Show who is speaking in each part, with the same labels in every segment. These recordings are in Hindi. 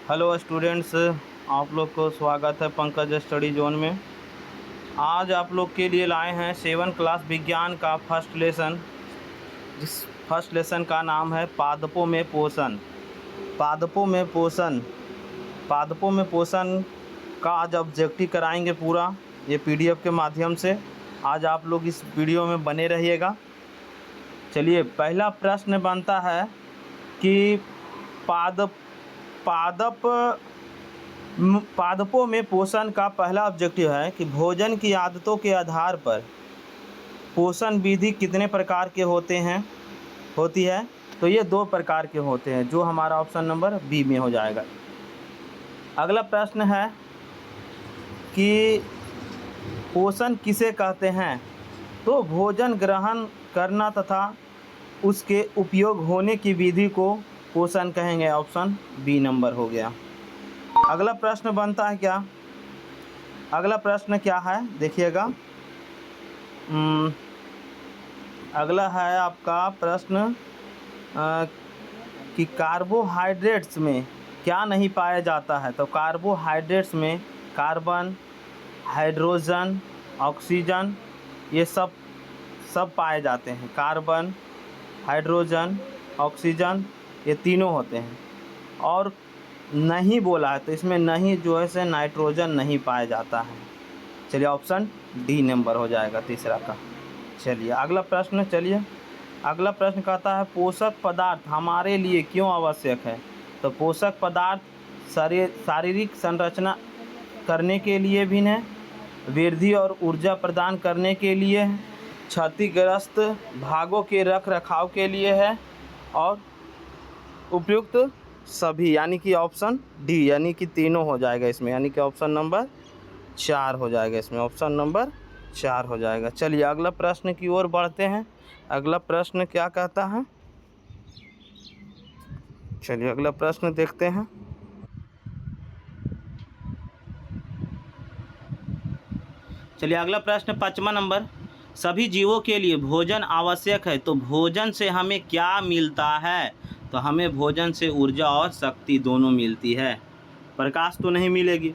Speaker 1: हेलो स्टूडेंट्स, आप लोग को स्वागत है पंकज स्टडी जोन में। आज आप लोग के लिए लाए हैं 7 क्लास विज्ञान का फर्स्ट लेसन। जिस फर्स्ट लेसन का नाम है पादपों में पोषण। पादपों में पोषण पादपों में पोषण का आज ऑब्जेक्टिव कराएंगे पूरा, ये पीडीएफ के माध्यम से। आज आप लोग इस वीडियो में बने रहिएगा। चलिए, पहला प्रश्न बनता है कि पादपों में पोषण का पहला ऑब्जेक्टिव है कि भोजन की आदतों के आधार पर पोषण विधि कितने प्रकार के होती है। तो ये 2 प्रकार के होते हैं, जो हमारा ऑप्शन नंबर बी में हो जाएगा। अगला प्रश्न है कि पोषण किसे कहते हैं। तो भोजन ग्रहण करना तथा उसके उपयोग होने की विधि को पोषण कहेंगे। ऑप्शन बी नंबर हो गया। अगला प्रश्न बनता है क्या, अगला प्रश्न क्या है देखिएगा। अगला है आपका प्रश्न कि कार्बोहाइड्रेट्स में क्या नहीं पाया जाता है। तो कार्बोहाइड्रेट्स में कार्बन, हाइड्रोजन, ऑक्सीजन, ये सब पाए जाते हैं। कार्बन, हाइड्रोजन, ऑक्सीजन, ये तीनों होते हैं। और नहीं बोला है तो इसमें नहीं जो है से नाइट्रोजन नहीं पाया जाता है। चलिए, ऑप्शन डी नंबर हो जाएगा तीसरा का। चलिए अगला प्रश्न अगला प्रश्न कहता है पोषक पदार्थ हमारे लिए क्यों आवश्यक है। तो पोषक पदार्थ शारीरिक संरचना करने के लिए भी है, वृद्धि और ऊर्जा प्रदान करने के लिए है, क्षतिग्रस्त भागों के रख रखाव के लिए है, और उपयुक्त सभी, यानी कि ऑप्शन डी, यानी कि तीनों हो जाएगा इसमें, यानी कि ऑप्शन नंबर 4 हो जाएगा इसमें, ऑप्शन नंबर 4 हो जाएगा। चलिए अगला प्रश्न की ओर बढ़ते हैं। अगला प्रश्न क्या कहता है, चलिए अगला प्रश्न देखते हैं। चलिए अगला प्रश्न 5वां नंबर, सभी जीवों के लिए भोजन आवश्यक है। तो भोजन से हमें क्या मिलता है। तो हमें भोजन से ऊर्जा और शक्ति दोनों मिलती है। प्रकाश तो नहीं मिलेगी,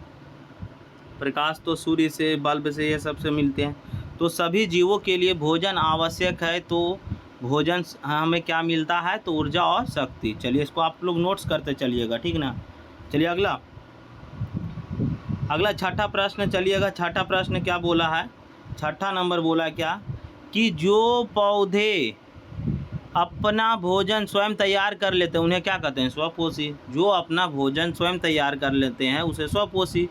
Speaker 1: प्रकाश तो सूर्य से, बल्ब से, ये सब से मिलते हैं। तो सभी जीवों के लिए भोजन आवश्यक है। तो भोजन हमें क्या मिलता है, तो ऊर्जा और शक्ति। चलिए इसको आप लोग नोट्स करते चलिएगा, ठीक ना। चलिए अगला छठा प्रश्न चलिएगा। छठा प्रश्न क्या बोला है, छठा नंबर बोला क्या कि जो पौधे अपना भोजन स्वयं तैयार कर लेते हैं उन्हें क्या कहते हैं, स्वपोषी। जो अपना भोजन स्वयं तैयार कर लेते हैं उसे स्वपोषी,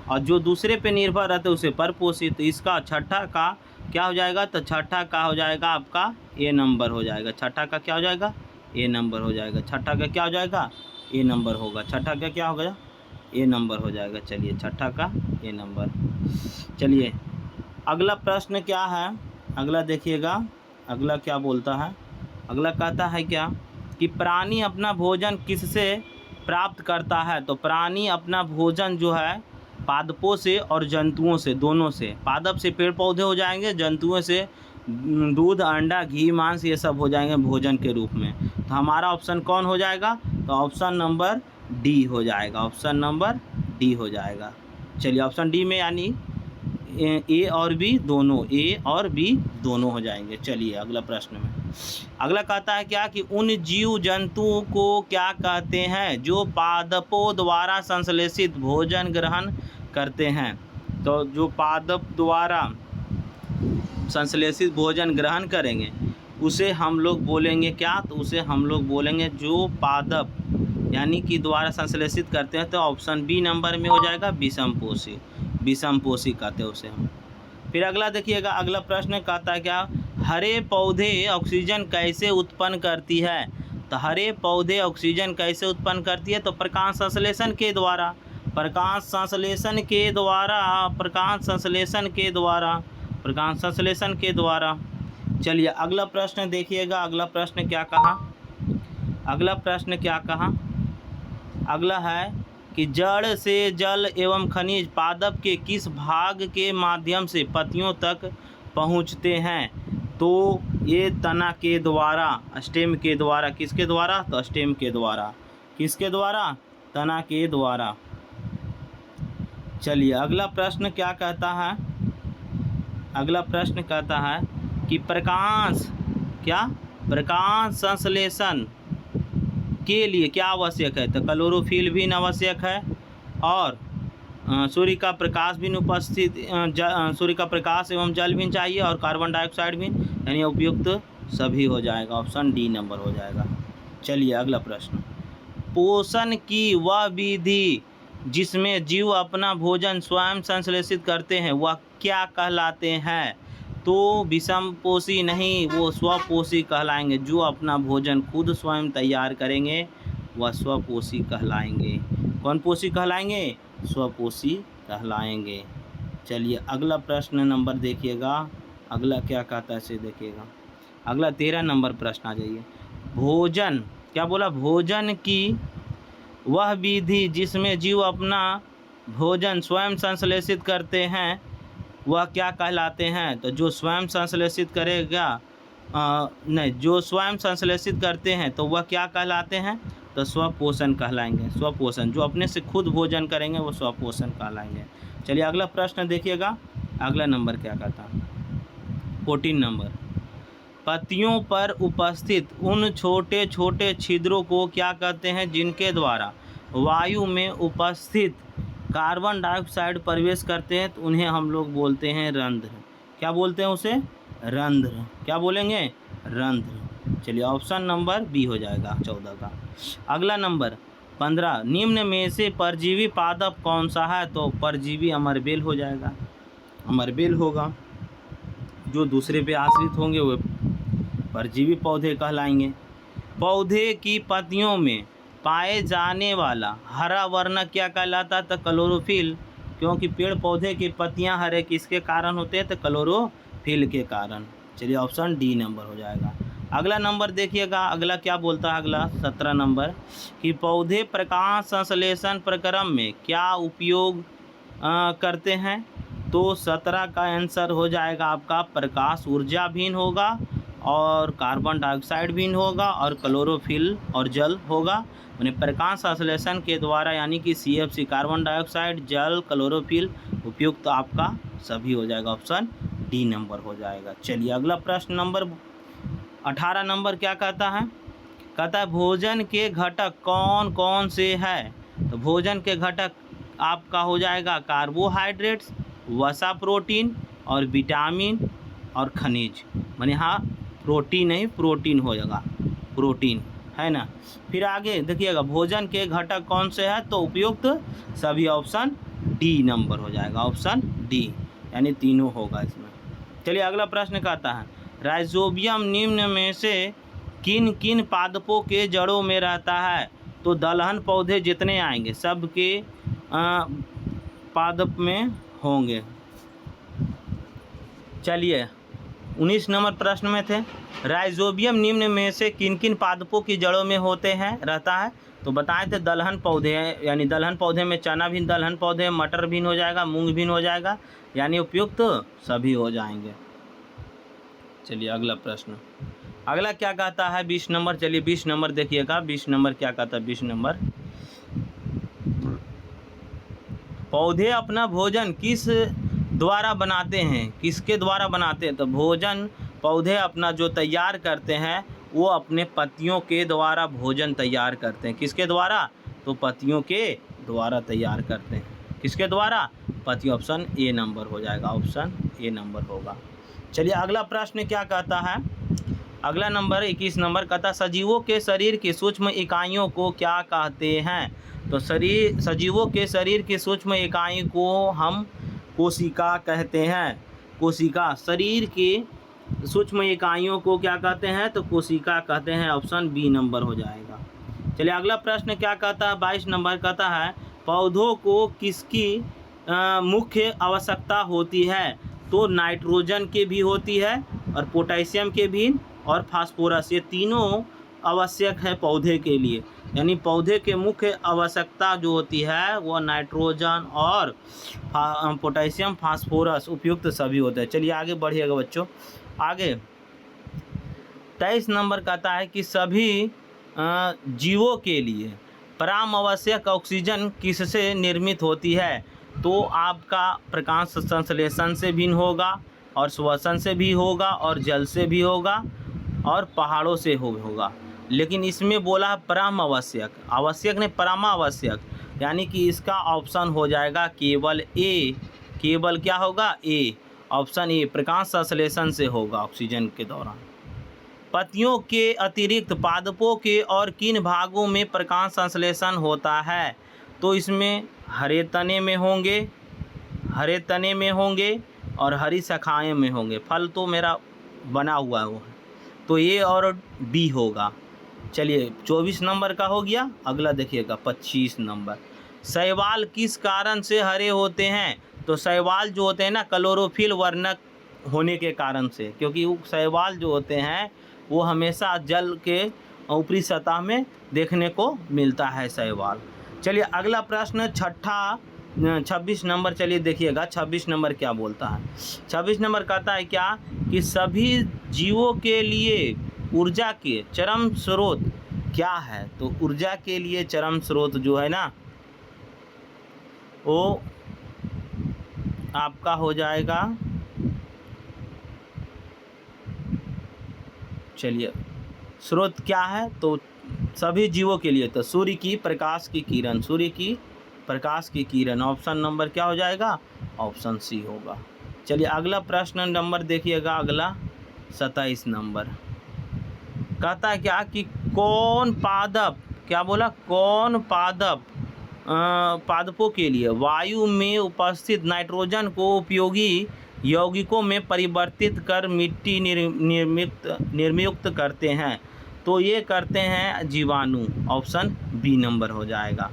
Speaker 1: और जो दूसरे पे निर्भर रहते हैं उसे परपोषी। तो इसका छठा का क्या हो जाएगा, तो छठा का हो जाएगा आपका ए नंबर हो जाएगा। छठा का क्या हो जाएगा, ए नंबर हो जाएगा। छठा का क्या हो जाएगा, ए नंबर होगा। छठा का क्या होगा, ए नंबर हो जाएगा। चलिए छठा का ए नंबर। चलिए अगला प्रश्न क्या है, अगला देखिएगा। अगला क्या बोलता है, अगला कहता है क्या कि प्राणी अपना भोजन किससे प्राप्त करता है। तो प्राणी अपना भोजन जो है पादपों से और जंतुओं से, दोनों से। पादप से पेड़ पौधे हो जाएंगे, जंतुओं से दूध, अंडा, घी, मांस, ये सब हो जाएंगे भोजन के रूप में। तो हमारा ऑप्शन कौन हो जाएगा, तो ऑप्शन नंबर डी हो जाएगा। ऑप्शन नंबर डी हो जाएगा। चलिए ऑप्शन डी में यानी ए और बी दोनों, ए और बी दोनों हो जाएंगे। चलिए अगला प्रश्न में अगला कहता है क्या कि उन जीव जंतुओं को क्या कहते हैं जो पादपों द्वारा संश्लेषित भोजन ग्रहण करते हैं। तो जो पादप द्वारा संश्लेषित भोजन ग्रहण करेंगे उसे हम लोग बोलेंगे क्या, तो उसे हम लोग बोलेंगे जो पादप यानी कि द्वारा संश्लेषित करते हैं। तो ऑप्शन बी नंबर में हो जाएगा विषमपोषी। विषमपोषी कहते हैं उसे हम। फिर अगला देखिएगा, अगला प्रश्न कहता है क्या हरे पौधे ऑक्सीजन कैसे उत्पन्न करती है। तो हरे पौधे ऑक्सीजन कैसे उत्पन्न करती है, तो प्रकाश संश्लेषण के द्वारा। प्रकाश संश्लेषण के द्वारा, प्रकाश संश्लेषण के द्वारा, प्रकाश संश्लेषण के द्वारा। चलिए अगला प्रश्न देखिएगा। अगला प्रश्न क्या कहा, अगला प्रश्न क्या कहा, अगला है कि जड़ से जल एवं खनिज पादप के किस भाग के माध्यम से पत्तियों तक पहुँचते हैं। तो ये तना के द्वारा, स्टेम के द्वारा। किसके द्वारा, तो स्टेम के द्वारा। किसके द्वारा, तना के द्वारा। चलिए अगला प्रश्न क्या कहता है, अगला प्रश्न कहता है कि प्रकाश संश्लेषण के लिए क्या आवश्यक है। तो क्लोरोफिल भी आवश्यक है और सूर्य का प्रकाश भी उपस्थित, सूर्य का प्रकाश एवं जल भी चाहिए और कार्बन डाइऑक्साइड भी, यानी उपयुक्त सभी हो जाएगा। ऑप्शन डी नंबर हो जाएगा। चलिए अगला प्रश्न, पोषण की वह विधि जिसमें जीव अपना भोजन स्वयं संश्लेषित करते हैं वह क्या कहलाते हैं। तो विषमपोषी नहीं, वो स्वपोषी कहलाएंगे। जो अपना भोजन खुद स्वयं तैयार करेंगे वह स्वपोषी कहलाएंगे। कौन पोषी कहलाएंगे? स्वपोषी कहलाएंगे। चलिए अगला प्रश्न नंबर देखिएगा, अगला क्या कहता है इसे देखिएगा। अगला 13 नंबर प्रश्न आ जाइए। भोजन, क्या बोला? भोजन की वह विधि जिसमें जीव अपना भोजन स्वयं संश्लेषित करते हैं वह क्या कहलाते हैं। तो जो स्वयं संश्लेषित करेगा, जो स्वयं संश्लेषित करते हैं तो वह क्या कहलाते हैं। तो स्वपोषण कहलाएंगे। स्वपोषण, जो अपने से खुद भोजन करेंगे वो स्वपोषण कहलाएंगे। चलिए अगला प्रश्न देखिएगा, अगला नंबर क्या कहता है। 14 नंबर, पत्तियों पर उपस्थित उन छोटे छोटे छिद्रों को क्या कहते हैं जिनके द्वारा वायु में उपस्थित कार्बन डाइऑक्साइड प्रवेश करते हैं। तो उन्हें हम लोग बोलते हैं रंध्र। क्या बोलते हैं उसे? रंध्र। क्या बोलेंगे? रंध्र। चलिए ऑप्शन नंबर बी हो जाएगा 14 का। अगला नंबर 15, निम्न में से परजीवी पादप कौन सा है। तो परजीवी अमरबेल हो जाएगा। अमरबेल होगा। जो दूसरे पे आश्रित होंगे वो परजीवी पौधे कहलाएंगे। पौधे की पत्तियों में पाए जाने वाला हरा वर्ण क्या कहलाता है। तो क्लोरोफिल, क्योंकि पेड़ पौधे की पत्तियां हरे किसके कारण होते हैं। तो क्लोरोफिल के कारण। चलिए ऑप्शन डी नंबर हो जाएगा। अगला नंबर देखिएगा, अगला क्या बोलता है। अगला 17 नंबर कि पौधे प्रकाश संश्लेषण प्रक्रम में क्या उपयोग करते हैं। तो 17 का आंसर हो जाएगा आपका प्रकाश ऊर्जा भिन्न होगा और कार्बन डाइऑक्साइड भिन्न होगा और क्लोरोफिल और जल होगा। यानी प्रकाश संश्लेषण के द्वारा, यानी कि CFC कार्बन डाइऑक्साइड, जल, क्लोरोफिल उपयुक्त आपका सभी हो जाएगा। ऑप्शन डी नंबर हो जाएगा। चलिए अगला प्रश्न नंबर 18 नंबर क्या कहता है। कहता है भोजन के घटक कौन कौन से हैं। तो भोजन के घटक आपका हो जाएगा कार्बोहाइड्रेट्स, वसा, प्रोटीन और विटामिन और खनिज। माने हाँ प्रोटीन नहीं, प्रोटीन हो जाएगा, प्रोटीन है ना। फिर आगे देखिएगा भोजन के घटक कौन से हैं। तो उपयुक्त सभी। ऑप्शन डी नंबर हो जाएगा। ऑप्शन डी, यानी तीनों होगा इसमें। चलिए अगला प्रश्न कहता है राइजोबियम निम्न में से किन किन पादपों के जड़ों में रहता है। तो दलहन पौधे जितने आएंगे सबके पादप में होंगे। चलिए 19 नंबर प्रश्न में थे, राइजोबियम निम्न में से किन किन पादपों की जड़ों में होते हैं, रहता है। तो बताए थे दलहन पौधे हैं, यानी दलहन पौधे में चना भी दलहन पौधे, मटर भी हो जाएगा, मूंग भी हो जाएगा, यानी उपयुक्त सभी हो जाएंगे। चलिए अगला प्रश्न, अगला क्या कहता है 20 नंबर। चलिए 20 नंबर देखिएगा, 20 नंबर क्या कहता है। 20 नंबर, पौधे अपना भोजन किस द्वारा बनाते हैं, किसके द्वारा बनाते हैं। तो भोजन पौधे अपना जो तैयार करते हैं वो अपने पत्तियों के द्वारा भोजन तैयार करते हैं। किसके द्वारा? तो पत्तियों के द्वारा तैयार करते हैं। किसके द्वारा? पत्ती। ऑप्शन ए नंबर हो जाएगा। ऑप्शन ए नंबर होगा। चलिए अगला प्रश्न क्या कहता है। अगला नंबर 21 नंबर कहता सजीवों के शरीर की सूक्ष्म इकाइयों को क्या कहते हैं। तो सजीवों के शरीर की सूक्ष्म इकाई को हम कोशिका कहते हैं। कोशिका, शरीर की सूक्ष्म इकाइयों को क्या कहते हैं। तो कोशिका कहते हैं। ऑप्शन बी नंबर हो जाएगा। चलिए अगला प्रश्न क्या कहता है 22 नंबर कहता है पौधों को किसकी मुख्य आवश्यकता होती है। तो नाइट्रोजन की भी होती है और पोटेशियम के भी और फास्फोरस, ये तीनों आवश्यक है पौधे के लिए। यानी पौधे के मुख्य आवश्यकता जो होती है वो नाइट्रोजन और पोटेशियम, फास्फोरस उपयुक्त सभी होते हैं। चलिए आगे बढ़िएगा बच्चों। आगे 23 नंबर कहता है कि सभी जीवों के लिए परमावश्यक ऑक्सीजन किससे निर्मित होती है? तो आपका प्रकाश संश्लेषण से भी होगा, और श्वसन से भी होगा, और जल से भी होगा, और पहाड़ों से होगा। लेकिन इसमें बोला है परमावश्यक, आवश्यक नहीं परमावश्यक, यानी कि इसका ऑप्शन हो जाएगा केवल ए। केवल क्या होगा? ए। ऑप्शन ए प्रकाश संश्लेषण से होगा ऑक्सीजन के दौरान। पत्तियों के अतिरिक्त पादपों के और किन भागों में प्रकाश संश्लेषण होता है? तो इसमें हरे तने में होंगे, हरे तने में होंगे, और हरी शाखाएं में होंगे। फल तो मेरा बना हुआ है, तो ए और बी होगा। चलिए 24 नंबर का हो गया। अगला देखिएगा 25 नंबर। शैवाल किस कारण से हरे होते हैं? तो शैवाल जो होते हैं ना, क्लोरोफिल वर्णक होने के कारण से, क्योंकि वो शैवाल जो होते हैं वो हमेशा जल के ऊपरी सतह में देखने को मिलता है शैवाल। चलिए अगला प्रश्न 26 नंबर। चलिए देखिएगा 26 नंबर क्या बोलता है। 26 नंबर कहता है क्या कि सभी जीवों के लिए ऊर्जा के चरम स्रोत क्या है? तो ऊर्जा के लिए चरम स्रोत जो है ना, वो आपका हो जाएगा, चलिए स्रोत क्या है? तो सभी जीवों के लिए तो सूर्य की प्रकाश की किरण, सूर्य की प्रकाश की किरण। ऑप्शन नंबर क्या हो जाएगा? ऑप्शन सी होगा। चलिए अगला प्रश्न नंबर देखिएगा, अगला 27 नंबर। कहता है क्या कि कौन पादप, क्या बोला? कौन पादप पादपों के लिए वायु में उपस्थित नाइट्रोजन को उपयोगी यौगिकों में परिवर्तित कर मिट्टी निर्मुक्त करते हैं? तो ये करते हैं जीवाणु। ऑप्शन बी नंबर हो जाएगा।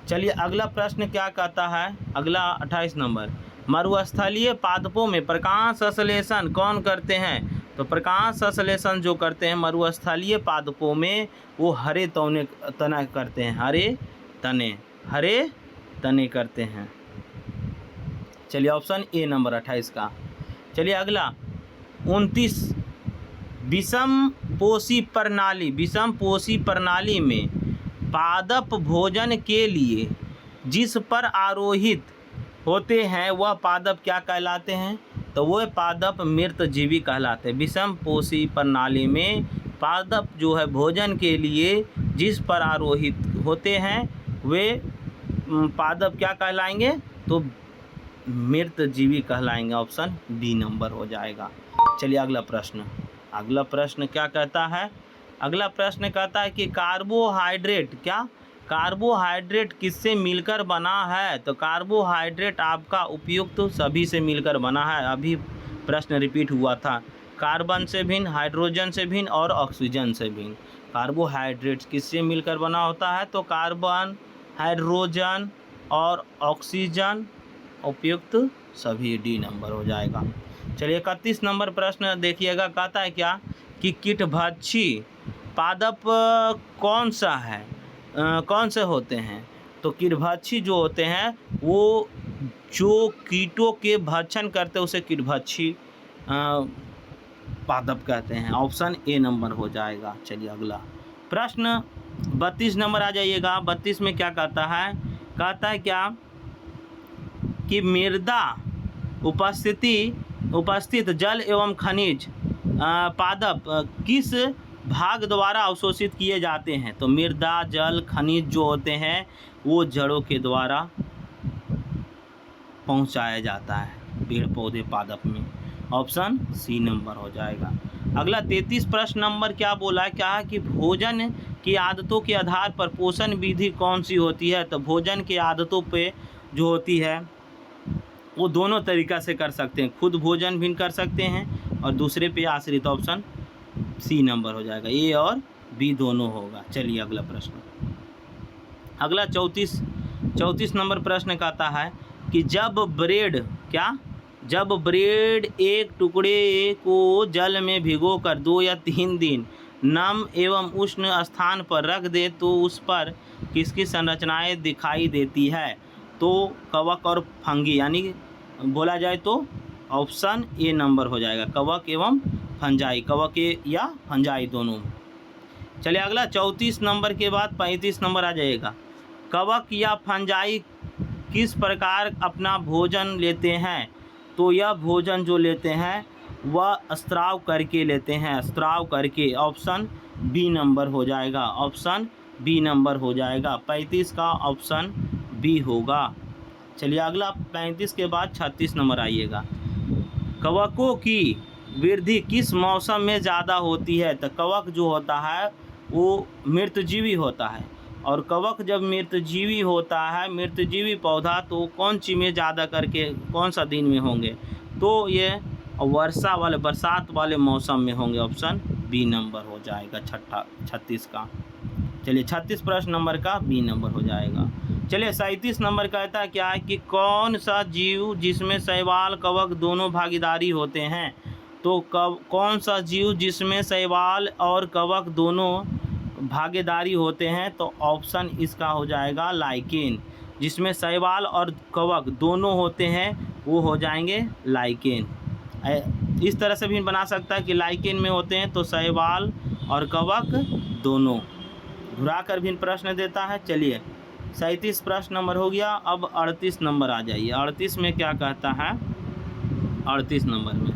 Speaker 1: चलिए अगला प्रश्न क्या कहता है, अगला 28 नंबर। मरुस्थलीय पादपों में प्रकाश संश्लेषण कौन करते हैं? तो प्रकाश संश्लेषण जो करते हैं मरुस्थलीय पादपों में, वो हरे तने करते हैं, हरे तने करते हैं। चलिए ऑप्शन ए नंबर 28 का। चलिए अगला 29। विषम पोषी प्रणाली में पादप भोजन के लिए जिस पर आरोहित होते हैं वह पादप क्या कहलाते हैं? तो वह पादप मृतजीवी कहलाते हैं। विषम पोषी प्रणाली में पादप जो है भोजन के लिए जिस पर आरोहित होते हैं वे पादप क्या कहलाएंगे? तो मृतजीवी कहलाएंगे। ऑप्शन बी नंबर हो जाएगा। चलिए अगला प्रश्न क्या कहता है? अगला प्रश्न कहता है कि कार्बोहाइड्रेट किससे मिलकर बना है? तो कार्बोहाइड्रेट आपका उपयुक्त सभी से मिलकर बना है। अभी प्रश्न रिपीट हुआ था, कार्बन से भिन्न, हाइड्रोजन से भिन्न और ऑक्सीजन से भिन्न। कार्बोहाइड्रेट किससे मिलकर बना होता है? तो कार्बन, हाइड्रोजन और ऑक्सीजन उपयुक्त सभी, डी नंबर हो जाएगा। चलिए 31 नंबर प्रश्न देखिएगा। कहता है क्या कि कीटभक्षी पादप कौन सा है, कौन से होते हैं? तो कीटभक्षी जो होते हैं वो जो कीटों के भक्षण करते हैं उसे कीटभक्षी पादप कहते हैं। ऑप्शन ए नंबर हो जाएगा। चलिए अगला प्रश्न 32 नंबर आ जाइएगा। 32 में क्या कहता है? कहता है क्या कि मृदा उपस्थित जल एवं खनिज पादप किस भाग द्वारा अवशोषित किए जाते हैं? तो मृदा, जल, खनिज जो होते हैं वो जड़ों के द्वारा पहुंचाया जाता है पेड़ पौधे पादप में। ऑप्शन सी नंबर हो जाएगा। अगला 33 प्रश्न नंबर क्या बोला? क्या कि भोजन की आदतों के आधार पर पोषण विधि कौन सी होती है? तो भोजन की आदतों पे जो होती है वो दोनों तरीक़ा से कर सकते हैं, खुद भोजन भी कर सकते हैं और दूसरे पे आश्रित। ऑप्शन सी नंबर हो जाएगा, ए और बी दोनों होगा। चलिए अगला प्रश्न, अगला 34 नंबर प्रश्न कहता है कि जब ब्रेड एक टुकड़े को जल में भिगोकर 2 या 3 दिन नम एवं उष्ण स्थान पर रख दे तो उस पर किसकी संरचनाएं दिखाई देती है? तो कवक और फंगी, यानी बोला जाए तो ऑप्शन ए नंबर हो जाएगा, कवक एवं फंजाई, कवक या फंजाई दोनों। चलिए अगला 34 नंबर के बाद 35 नंबर आ जाएगा। कवक या फंजाई किस प्रकार अपना भोजन लेते हैं? तो यह भोजन जो लेते हैं वह स्त्राव करके लेते हैं, स्त्राव करके। ऑप्शन बी नंबर हो जाएगा, ऑप्शन बी नंबर हो जाएगा। 35 का ऑप्शन बी होगा। चलिए अगला 35 के बाद 36 नंबर आइएगा। कवकों की वृद्धि किस मौसम में ज़्यादा होती है? तो कवक जो होता है वो मृतजीवी होता है, और कवक जब मृतजीवी होता है, मृतजीवी पौधा, तो कौन सी में ज़्यादा करके कौन सा दिन में होंगे? तो ये वर्षा वाले, बरसात वाले मौसम में होंगे। ऑप्शन बी नंबर हो जाएगा 36 का। चलिए 36 प्रश्न नंबर का बी नंबर हो जाएगा। चलिए 37 नंबर कहता है क्या है कि कौन सा जीव जिसमें शैवाल कवक दोनों भागीदारी होते हैं? तो कौन सा जीव जिसमें शैवाल और कवक दोनों भागीदारी होते हैं? तो ऑप्शन इसका हो जाएगा लाइकेन। जिसमें शैवाल और कवक दोनों होते हैं वो हो जाएंगे लाइकेन। इस तरह से भी बना सकता है कि लाइकेन में होते हैं तो शैवाल और कवक दोनों। घुरा कर भी प्रश्न देता है। चलिए 37 प्रश्न नंबर हो गया। अब 38 नंबर आ जाइए। 38 में क्या कहता है? 38 नंबर में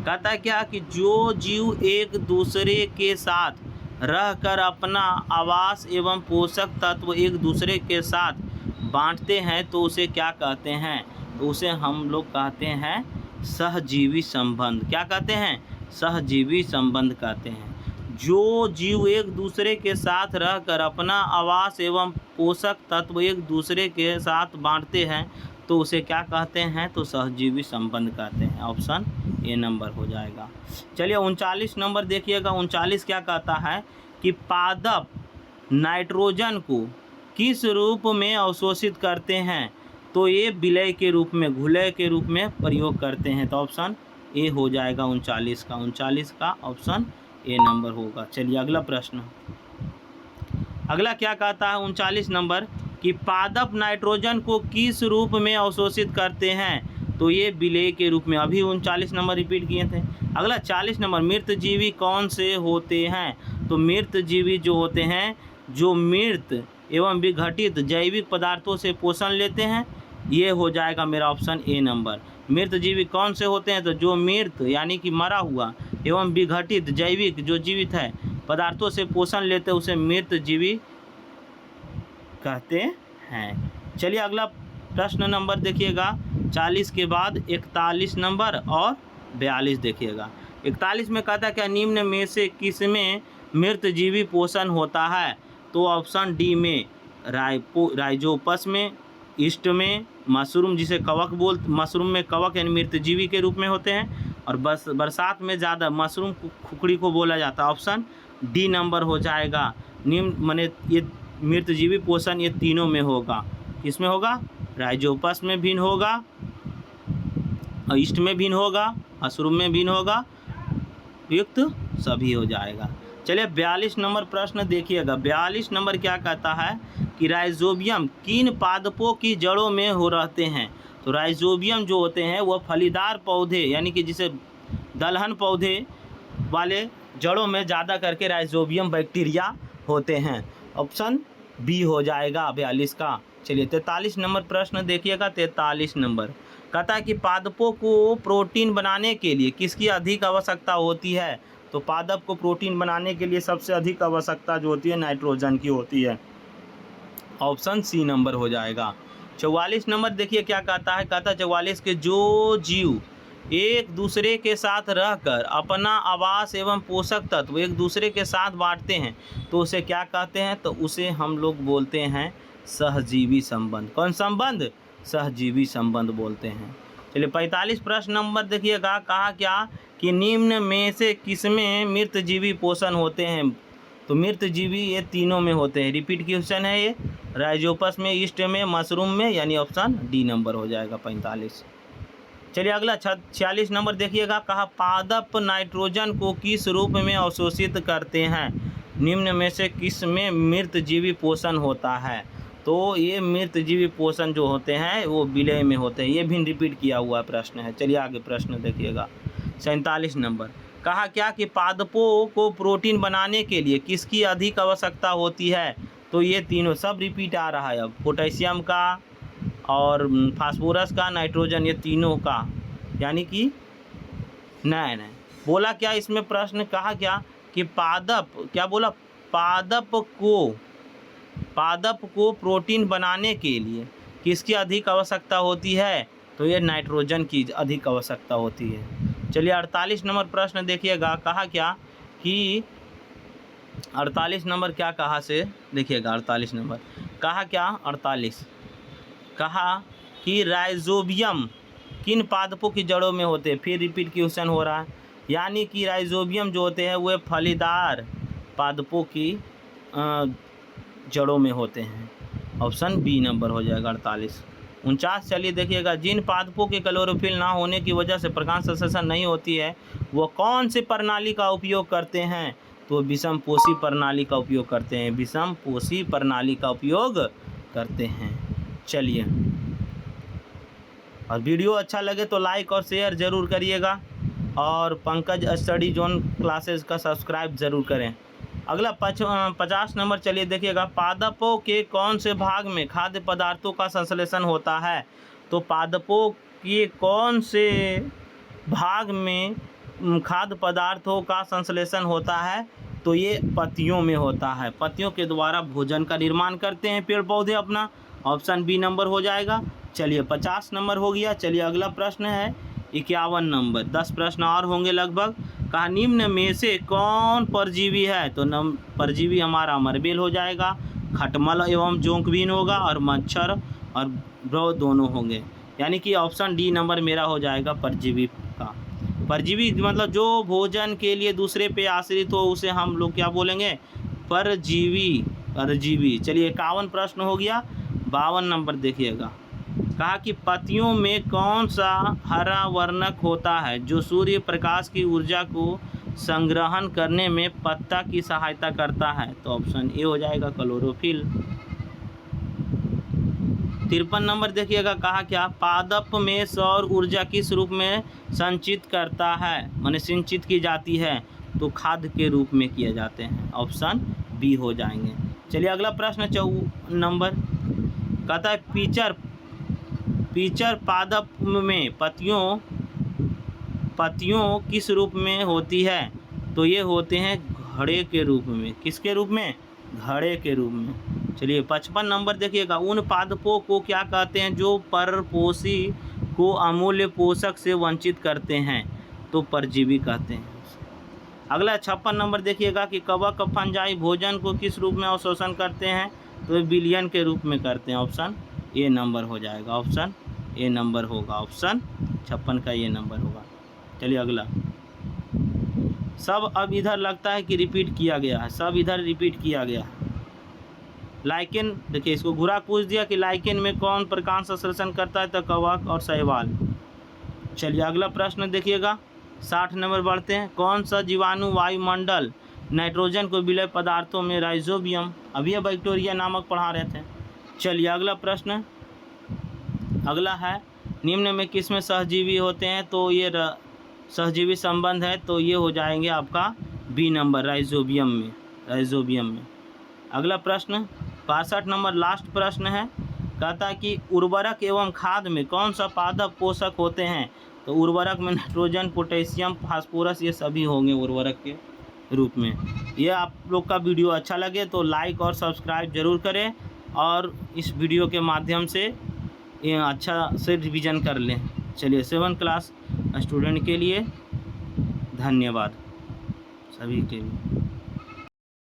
Speaker 1: कहता है क्या कि जो जीव एक दूसरे के साथ रहकर अपना आवास एवं पोषक तत्व एक दूसरे के साथ बांटते हैं तो उसे क्या कहते हैं? तो उसे हम लोग कहते हैं सहजीवी संबंध। क्या कहते हैं? सहजीवी संबंध कहते हैं। जो जीव एक दूसरे के साथ रहकर अपना आवास एवं पोषक तत्व एक दूसरे के साथ बांटते हैं तो उसे क्या कहते हैं? तो सहजीवी संबंध कहते हैं। ऑप्शन ए नंबर हो जाएगा। चलिए 39 नंबर देखिएगा। 39 क्या कहता है कि पादप नाइट्रोजन को किस रूप में अवशोषित करते हैं? तो ये विलय के रूप में, घुलय के रूप में प्रयोग करते हैं। तो ऑप्शन ए हो जाएगा 39 का। 39 का ऑप्शन ए नंबर होगा। चलिए अगला प्रश्न। अगला क्या कहता है 39 नंबर कि पादप नाइट्रोजन को किस रूप में अवशोषित करते हैं? तो ये विलय के रूप में। अभी 39 नंबर रिपीट किए थे। अगला 40 नंबर, मृतजीवी कौन से होते हैं? तो मृतजीवी जो होते हैं जो मृत एवं विघटित जैविक पदार्थों से पोषण लेते हैं, ये हो जाएगा मेरा ऑप्शन ए नंबर। मृतजीवी कौन से होते हैं? तो जो मृत यानी कि मरा हुआ एवं विघटित जैविक जो जीवित है पदार्थों से पोषण लेते हैं उसे मृतजीवी कहते हैं। चलिए अगला प्रश्न नंबर देखिएगा। 40 के बाद 41 नंबर और 42 देखिएगा। 41 में कहता है क्या निम्न में से किसमें मृतजीवी पोषण होता है? तो ऑप्शन डी में, राइजोपस में, ईस्ट में, मशरूम जिसे कवक मशरूम में कवक यानी मृतजीवी के रूप में होते हैं, और बरसात में ज़्यादा मशरूम खुखड़ी को बोला जाता है। ऑप्शन डी नंबर हो जाएगा। निम्न माने ये मृतजीवी पोषण ये तीनों में होगा। किसमें होगा? राइजोपस में भिन्न होगा, ईस्ट में भिन्न होगा, मशरूम में भिन्न होगा, युक्त सभी हो जाएगा। चलिए 42 नंबर प्रश्न देखिएगा। 42 नंबर क्या कहता है कि राइजोबियम किन पादपों की जड़ों में हो रहते हैं? तो राइजोबियम जो होते हैं वह फलीदार पौधे यानी कि जिसे दलहन पौधे वाले जड़ों में ज़्यादा करके राइजोबियम बैक्टीरिया होते हैं। ऑप्शन बी हो जाएगा 42 का। चलिए 43 नंबर प्रश्न देखिएगा। 43 नंबर कहता है कि पादपों को प्रोटीन बनाने के लिए किसकी अधिक आवश्यकता होती है? तो पादप को प्रोटीन बनाने के लिए सबसे अधिक आवश्यकता जो होती है नाइट्रोजन की होती है। ऑप्शन सी नंबर हो जाएगा। 44 नंबर देखिए क्या कहता है। कहता है 44 के जो जीव एक दूसरे के साथ रहकर अपना आवास एवं पोषक तत्व एक दूसरे के साथ बांटते हैं तो उसे क्या कहते हैं? तो उसे हम लोग बोलते हैं सहजीवी संबंध। कौन संबंध? सहजीवी संबंध बोलते हैं। चलिए 45 प्रश्न नंबर देखिएगा। कहा क्या कि निम्न में से किसमें मृतजीवी पोषण होते हैं? तो मृतजीवी ये तीनों में होते हैं। रिपीट क्वेश्चन है ये। राइजोपस में, ईस्ट में, मशरूम में, यानी ऑप्शन डी नंबर हो जाएगा 45। चलिए अगला 46 नंबर देखिएगा। कहा पादप नाइट्रोजन को किस रूप में अवशोषित करते हैं? निम्न में से किस में मृतजीवी पोषण होता है? तो ये मृतजीवी पोषण जो होते हैं वो विलय में होते हैं। ये भी रिपीट किया हुआ प्रश्न है। चलिए आगे प्रश्न देखिएगा। 47 नंबर कहा क्या कि पादपों को प्रोटीन बनाने के लिए किसकी अधिक आवश्यकता होती है? तो ये तीनों सब रिपीट आ रहा है अब, पोटेशियम का और फास्फोरस का, नाइट्रोजन, ये तीनों का, यानी कि नहीं बोला क्या इसमें प्रश्न, कहा क्या कि पादप, क्या बोला, पादप को प्रोटीन बनाने के लिए किसकी अधिक आवश्यकता होती है? तो ये नाइट्रोजन की अधिक आवश्यकता होती है। चलिए 48 नंबर प्रश्न देखिएगा, कहा क्या कि 48 नंबर क्या कहा से देखिएगा, 48 नंबर कहा क्या, 48 कहा कि राइजोबियम किन पादपों की जड़ों में होते हैं? फिर रिपीट क्वेश्चन हो रहा है, यानी कि राइजोबियम जो होते हैं वे फलीदार पादपों की जड़ों में होते हैं। ऑप्शन बी नंबर हो जाएगा 48। 49 चलिए देखिएगा, जिन पादपों के क्लोरोफिल ना होने की वजह से प्रकाश संश्लेषण नहीं होती है वो कौन सी प्रणाली का उपयोग करते हैं? तो विषमपोषी प्रणाली का उपयोग करते हैं, विषमपोषी प्रणाली का उपयोग करते हैं। चलिए, और वीडियो अच्छा लगे तो लाइक और शेयर ज़रूर करिएगा, और पंकज स्टडी जोन क्लासेस का सब्सक्राइब ज़रूर करें। अगला 50 नंबर चलिए देखिएगा, पादपों के कौन से भाग में खाद्य पदार्थों का संश्लेषण होता है? तो पादपों के कौन से भाग में खाद्य पदार्थों का संश्लेषण होता है? तो ये पत्तियों में होता है, पत्तियों के द्वारा भोजन का निर्माण करते हैं पेड़ पौधे अपना। ऑप्शन बी नंबर हो जाएगा। चलिए 50 नंबर हो गया। चलिए अगला प्रश्न है 51 नंबर, 10 प्रश्न और होंगे लगभग। कहा निम्न में से कौन परजीवी है? तो परजीवी हमारा अमरबेल हो जाएगा, खटमल एवं जोंकबीन होगा, और मच्छर और ब्रो दोनों होंगे, यानी कि ऑप्शन डी नंबर मेरा हो जाएगा परजीवी का। परजीवी मतलब जो भोजन के लिए दूसरे पे आश्रित हो उसे हम लोग क्या बोलेंगे? परजीवी। चलिए 51 प्रश्न हो गया। 52 नंबर देखिएगा, कहा कि पत्तियों में कौन सा हरा वर्णक होता है जो सूर्य प्रकाश की ऊर्जा को संग्रहण करने में पत्ता की सहायता करता है? तो ऑप्शन ए हो जाएगा क्लोरोफिल। 53 नंबर देखिएगा, कहा क्या पादप में सौर ऊर्जा किस रूप में संचित करता है, माने सिंचित की जाती है? तो खाद के रूप में किए जाते हैं। ऑप्शन बी हो जाएंगे। चलिए अगला प्रश्न 54 नंबर, कहता है पीचर पादप में पत्तियों किस रूप में होती है? तो ये होते हैं घड़े के रूप में। किसके रूप में? घड़े के रूप में। चलिए 55 नंबर देखिएगा, उन पादपों को क्या कहते हैं जो परपोषी को अमूल्य पोषक से वंचित करते हैं? तो परजीवी कहते हैं। अगला 56 नंबर देखिएगा कि कवक फंजाई भोजन को किस रूप में अवशोषण करते हैं? तो विलयन के रूप में करते हैं। ऑप्शन ए नंबर हो जाएगा, ऑप्शन ए नंबर होगा, ऑप्शन 56 का ये नंबर होगा। चलिए अगला, सब अब इधर लगता है कि रिपीट किया गया है, सब इधर रिपीट किया गया है। लाइकेन देखिए, इसको घुरा पूछ दिया कि लाइकेन में कौन प्रकाश संश्लेषण करता है? तो कवक और शैवाल। चलिए अगला प्रश्न देखिएगा, 60 नंबर बढ़ते हैं, कौन सा जीवाणु वायुमंडल नाइट्रोजन को विलय पदार्थों में राइजोबियम, अभी बैक्टीरिया नामक पढ़ा रहे थे। चलिए अगला प्रश्न, अगला है निम्न में किस में सहजीवी होते हैं? तो ये सहजीवी संबंध है, तो ये हो जाएंगे आपका बी नंबर, राइजोबियम में। अगला प्रश्न 62 नंबर लास्ट प्रश्न है, कहता है कि उर्वरक एवं खाद में कौन सा पादप पोषक होते हैं? तो उर्वरक में नाइट्रोजन, पोटेशियम, फास्फोरस ये सभी होंगे उर्वरक के रूप में। ये आप लोग का वीडियो अच्छा लगे तो लाइक और सब्सक्राइब जरूर करें, और इस वीडियो के माध्यम से ये अच्छा से रिवीजन कर लें। चलिए 7th क्लास स्टूडेंट के लिए धन्यवाद सभी के लिए।